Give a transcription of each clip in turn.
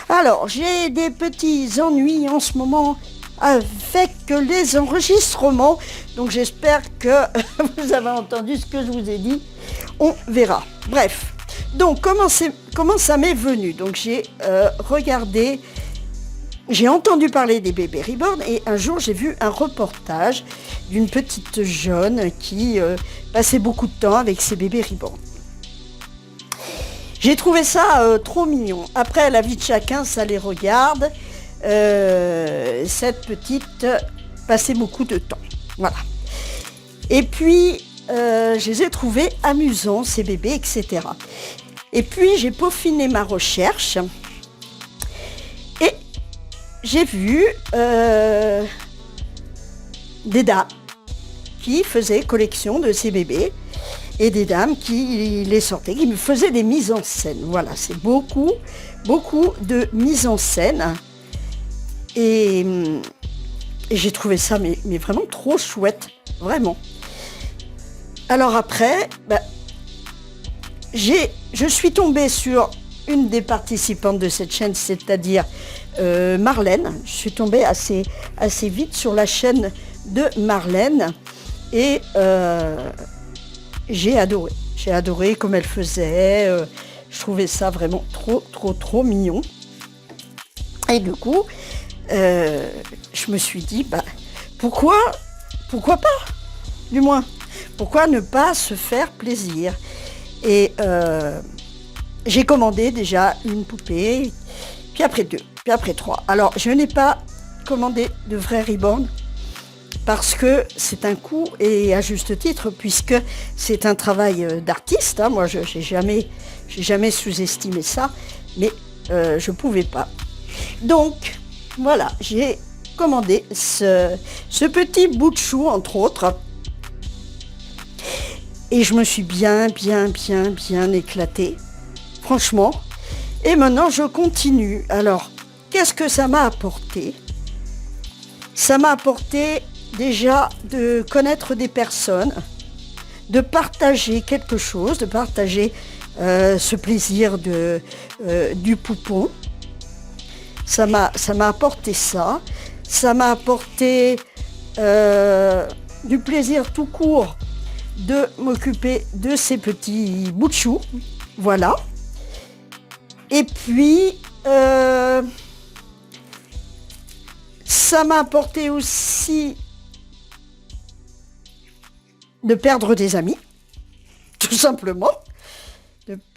Alors, j'ai des petits ennuis en ce moment avec les enregistrements, donc j'espère que vous avez entendu ce que je vous ai dit. On verra. Bref, donc comment ça m'est venu? Donc j'ai regardé, j'ai entendu parler des bébés reborn et un jour j'ai vu un reportage d'une petite jeune qui passait beaucoup de temps avec ses bébés reborn. J'ai trouvé ça trop mignon. Après, la vie de chacun, ça les regarde. Cette petite passait beaucoup de temps. Voilà. Et puis, je les ai trouvés amusants, ces bébés, etc. Et puis, j'ai peaufiné ma recherche. Et j'ai vu des dames qui faisaient collection de ces bébés. Et des dames qui les sortaient, qui me faisaient des mises en scène. Voilà, c'est beaucoup de mises en scène. Et j'ai trouvé ça mais vraiment trop chouette, vraiment. Alors après, je suis tombée sur une des participantes de cette chaîne, c'est-à-dire Marlène. Je suis tombée assez vite sur la chaîne de Marlène. Et j'ai adoré comme elle faisait, je trouvais ça vraiment trop mignon. Et du coup, je me suis dit, pourquoi pas, du moins, pourquoi ne pas se faire plaisir? Et j'ai commandé déjà une poupée, puis après 2, puis après 3. Alors, je n'ai pas commandé de vrai reborn, parce que c'est un coût, et à juste titre, puisque c'est un travail d'artiste. Moi, je n'ai jamais sous-estimé ça, mais je ne pouvais pas. Donc, voilà, j'ai commandé ce petit bout de chou, entre autres, et je me suis bien éclatée, franchement. Et maintenant, je continue. Alors, qu'est-ce que ça m'a apporté? Ça m'a apporté déjà de connaître des personnes, de partager quelque chose, de partager ce plaisir du poupon. Ça m'a apporté ça. Ça m'a apporté du plaisir tout court de m'occuper de ces petits bouts de chou. Voilà. Et puis, ça m'a apporté aussi de perdre des amis, tout simplement.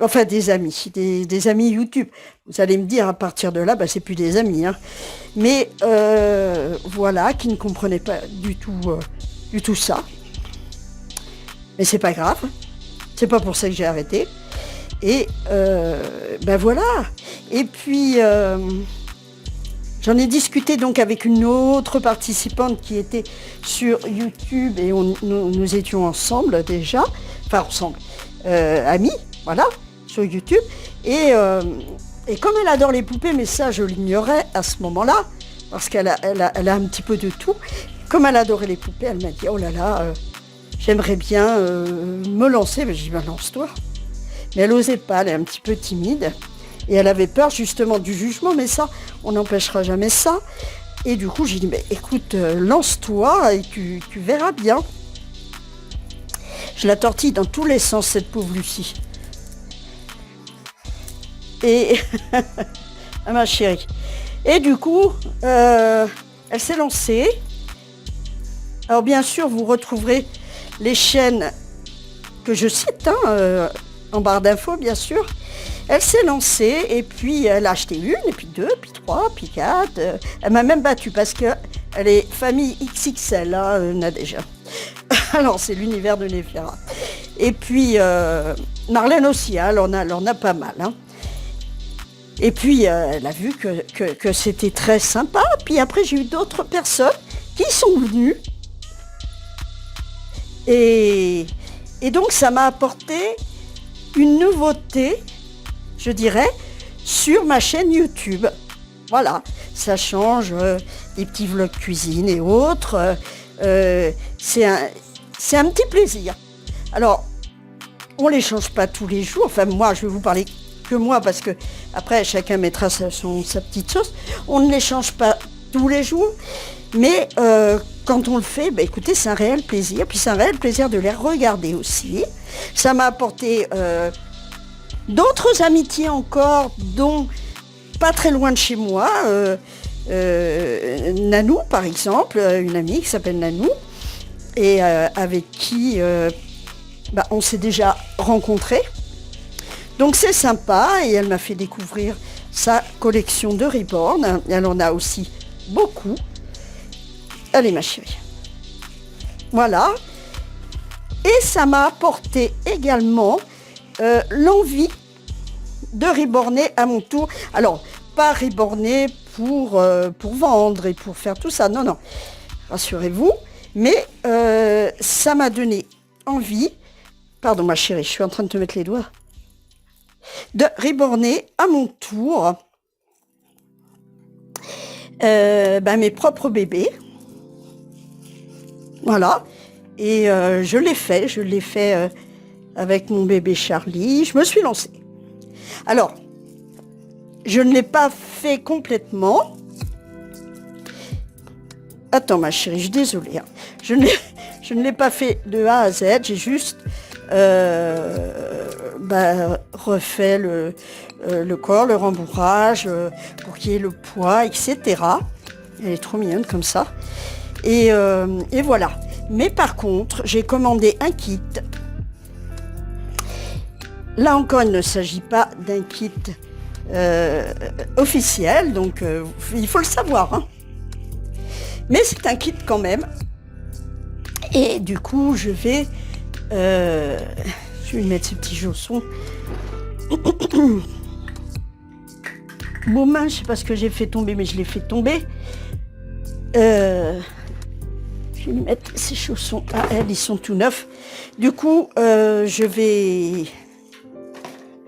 Enfin, des amis, des amis YouTube. Vous allez me dire, à partir de là, c'est plus des amis. Mais voilà, qui ne comprenaient pas du tout ça. Mais c'est pas grave. C'est pas pour ça que j'ai arrêté. Et voilà. Et puis, j'en ai discuté donc avec une autre participante qui était sur YouTube et nous étions ensemble déjà, amis, voilà, sur YouTube. Et comme elle adore les poupées, mais ça je l'ignorais à ce moment-là, parce qu'elle a un petit peu de tout. Comme elle adorait les poupées, elle m'a dit, oh là là, j'aimerais bien me lancer. Mais j'ai dit, lance-toi. Mais elle n'osait pas, elle est un petit peu timide. Et elle avait peur justement du jugement, mais ça, on n'empêchera jamais ça. Et du coup, j'ai dit, écoute, lance-toi et tu verras bien. Je la tortille dans tous les sens, cette pauvre Lucie. Et, ma chérie. Et du coup, elle s'est lancée. Alors bien sûr, vous retrouverez les chaînes que je cite, en barre d'infos, bien sûr. Elle s'est lancée et puis elle a acheté une, et puis 2, puis 3, puis 4. Elle m'a même battue parce qu'elle est famille XXL, Nadège. Alors c'est l'univers de Néféra. Et puis Marlène aussi, elle en a pas mal. Et puis elle a vu que c'était très sympa. Puis après j'ai eu d'autres personnes qui sont venues. Et donc ça m'a apporté une nouveauté, je dirais, sur ma chaîne YouTube. Voilà, ça change des petits vlogs cuisine et autres. C'est un petit plaisir. Alors, on ne les change pas tous les jours. Enfin, moi, je vais vous parler que moi, parce que après chacun mettra sa petite sauce. On ne les change pas tous les jours, mais quand on le fait, bah, écoutez, c'est un réel plaisir. Puis c'est un réel plaisir de les regarder aussi. Ça m'a apporté d'autres amitiés encore, dont pas très loin de chez moi, Nanou par exemple, une amie qui s'appelle Nanou, et avec qui on s'est déjà rencontrés. Donc c'est sympa, et elle m'a fait découvrir sa collection de Reborn. Elle en a aussi beaucoup. Allez ma chérie. Voilà. Et ça m'a apporté également l'envie de reborner à mon tour. Alors, pas reborner pour vendre et pour faire tout ça, non, non, rassurez-vous. Mais ça m'a donné envie, pardon ma chérie, je suis en train de te mettre les doigts, de reborner à mon tour mes propres bébés. Voilà. Et je l'ai fait avec mon bébé Charlie. Je me suis lancée. Alors, je ne l'ai pas fait complètement. Attends ma chérie, je suis désolée. Hein. Je ne l'ai pas fait de A à Z. J'ai juste refait le corps, le rembourrage, pour qu'il y ait le poids, etc. Elle est trop mignonne comme ça. Et voilà. Mais par contre, j'ai commandé un kit. Là encore, il ne s'agit pas d'un kit officiel, donc il faut le savoir. Hein. Mais c'est un kit quand même. Et du coup, je vais lui mettre ces petits chaussons. Boum, je ne sais pas ce que j'ai fait tomber, mais je l'ai fait tomber. Je vais lui mettre ces chaussons à elle, ils sont tout neufs. Du coup, je vais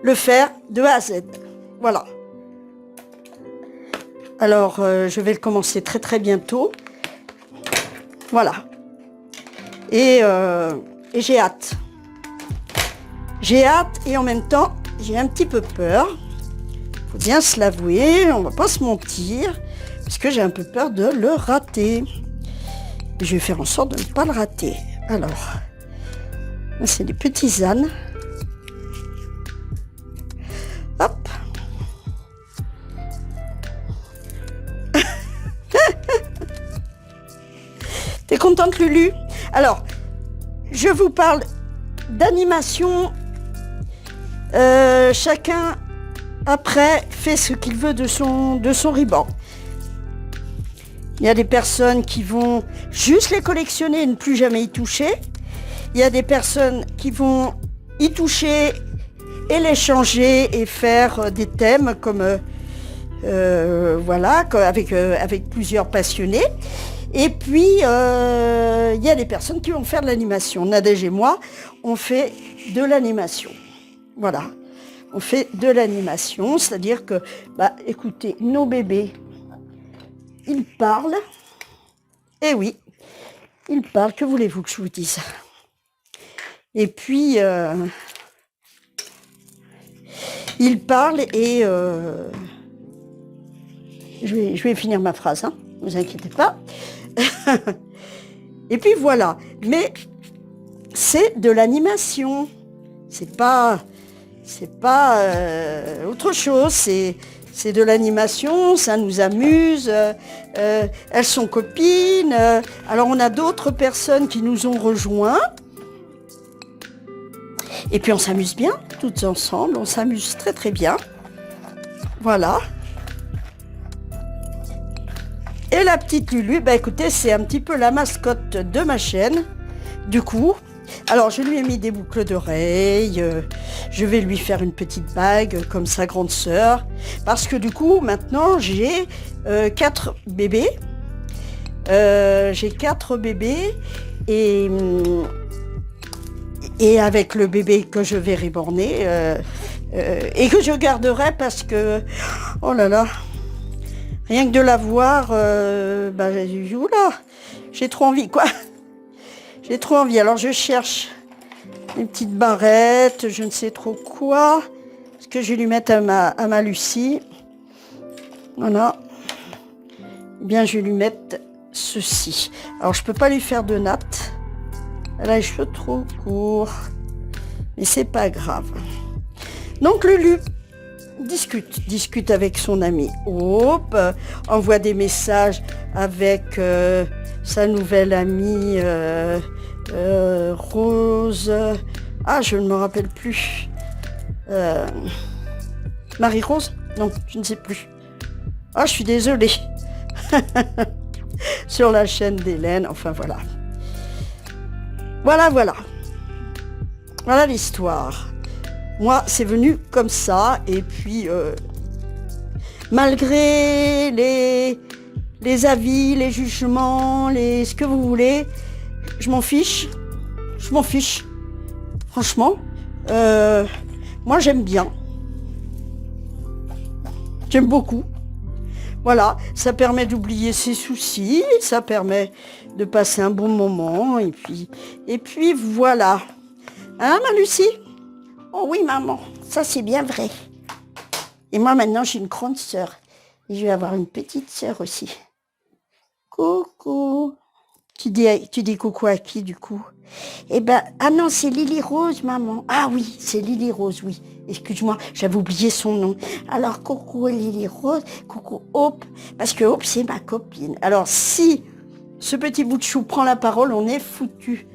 le faire de A à Z. Voilà. Alors, je vais le commencer très très bientôt. Voilà. Et j'ai hâte. J'ai hâte et en même temps, j'ai un petit peu peur. Faut bien se l'avouer, on va pas se mentir, parce que j'ai un peu peur de le rater. Je vais faire en sorte de ne pas le rater. Alors, c'est des petits ânes. Hop. T'es contente, Lulu? Alors, je vous parle d'animation. Chacun, après, fait ce qu'il veut de son ruban. Il y a des personnes qui vont juste les collectionner et ne plus jamais y toucher. Il y a des personnes qui vont y toucher et les changer et faire des thèmes comme voilà, avec plusieurs passionnés. Et puis il y a des personnes qui vont faire de l'animation. Nadège et moi, on fait de l'animation. Voilà, on fait de l'animation, c'est-à-dire que, écoutez, nos bébés, ils parlent. Eh oui, ils parlent. Que voulez-vous que je vous dise? Et puis, ils parlent et je vais finir ma phrase, hein, ne vous inquiétez pas. Et puis voilà. Mais c'est de l'animation. C'est pas autre chose. C'est de l'animation, ça nous amuse, elles sont copines. Alors on a d'autres personnes qui nous ont rejoints. Et puis on s'amuse bien, toutes ensemble, on s'amuse très très bien. Voilà. Et la petite Lulu, écoutez, c'est un petit peu la mascotte de ma chaîne, du coup. Alors, je lui ai mis des boucles d'oreilles, je vais lui faire une petite bague comme sa grande sœur, parce que du coup, maintenant, j'ai 4 bébés. J'ai 4 bébés, et avec le bébé que je vais reborner, et que je garderai parce que, oh là là, rien que de la voir, oula, j'ai trop envie, quoi. J'ai trop envie. Alors je cherche une petite barrette, je ne sais trop quoi. Parce que je vais lui mettre à ma Lucie. Voilà. Eh bien, je vais lui mettre ceci. Alors, je peux pas lui faire de natte. Elle a les cheveux trop courts. Mais c'est pas grave. Donc, Lulu discute avec son ami. Hop, envoie des messages avec sa nouvelle amie Rose. Ah, je ne me rappelle plus. Marie-Rose? Non, je ne sais plus. Ah, je suis désolée. Sur la chaîne d'Hélène, enfin voilà. Voilà l'histoire. Moi, c'est venu comme ça, et puis malgré les avis, les jugements, ce que vous voulez, je m'en fiche. Franchement, moi j'aime bien. J'aime beaucoup. Voilà, ça permet d'oublier ses soucis, ça permet de passer un bon moment, et puis voilà. Hein, ma Lucie? Oh oui, maman, ça c'est bien vrai. Et moi maintenant j'ai une grande sœur, et je vais avoir une petite sœur aussi. Coucou. Tu dis coucou à qui du coup? Eh ben, ah non, c'est Lily Rose, maman. Ah oui, c'est Lily Rose, oui. Excuse-moi, j'avais oublié son nom. Alors, coucou Lily Rose, coucou Hope, parce que Hope, c'est ma copine. Alors, si ce petit bout de chou prend la parole, on est foutu.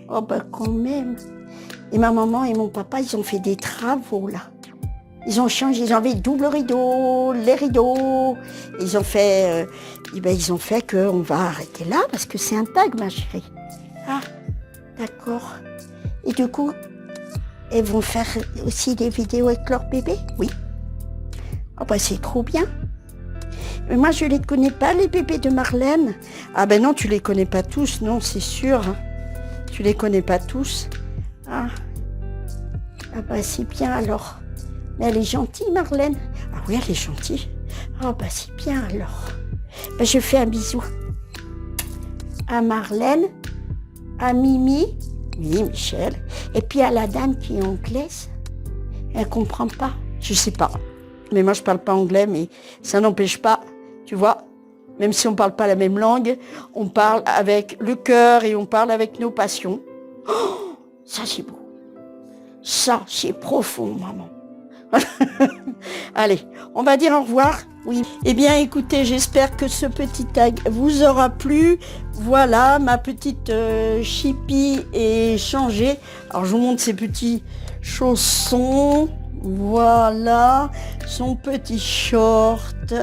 Oh ben, quand même. Et ma maman et mon papa, ils ont fait des travaux, là. Ils ont changé, ils ont enlevé le double rideau, les rideaux. Ils ont fait qu'on va arrêter là, parce que c'est un tag, ma chérie. Ah, d'accord. Et du coup, elles vont faire aussi des vidéos avec leur bébé? Oui. Ah bah c'est trop bien. Mais moi, je les connais pas, les bébés de Marlène. Ah ben non, tu les connais pas tous, non, c'est sûr. Hein. Tu les connais pas tous. Ah bah c'est bien alors. Mais elle est gentille, Marlène. Ah oui, elle est gentille. Ah bah c'est bien alors. Ben, je fais un bisou à Marlène, à Mimi, oui, Michel, et puis à la dame qui est anglaise. Elle comprend pas, je sais pas. Mais moi je parle pas anglais, mais ça n'empêche pas, tu vois, même si on parle pas la même langue, on parle avec le cœur et on parle avec nos passions. Oh, ça c'est beau. Ça c'est profond, maman. Allez, on va dire au revoir. Oui. Eh bien, écoutez, j'espère que ce petit tag vous aura plu. Voilà, ma petite Chippy est changée. Alors, je vous montre ses petits chaussons. Voilà, son petit short.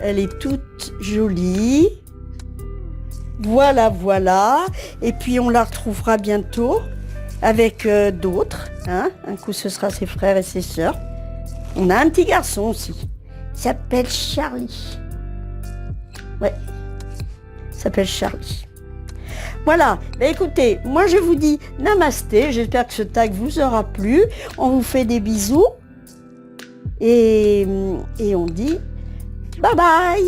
Elle est toute jolie. Voilà. Et puis, on la retrouvera bientôt avec d'autres. Hein. Un coup, ce sera ses frères et ses sœurs. On a un petit garçon aussi. Il s'appelle Charlie. Ouais. Il s'appelle Charlie. Voilà. Ben écoutez, moi je vous dis namasté. J'espère que ce tag vous aura plu. On vous fait des bisous. Et on dit bye bye.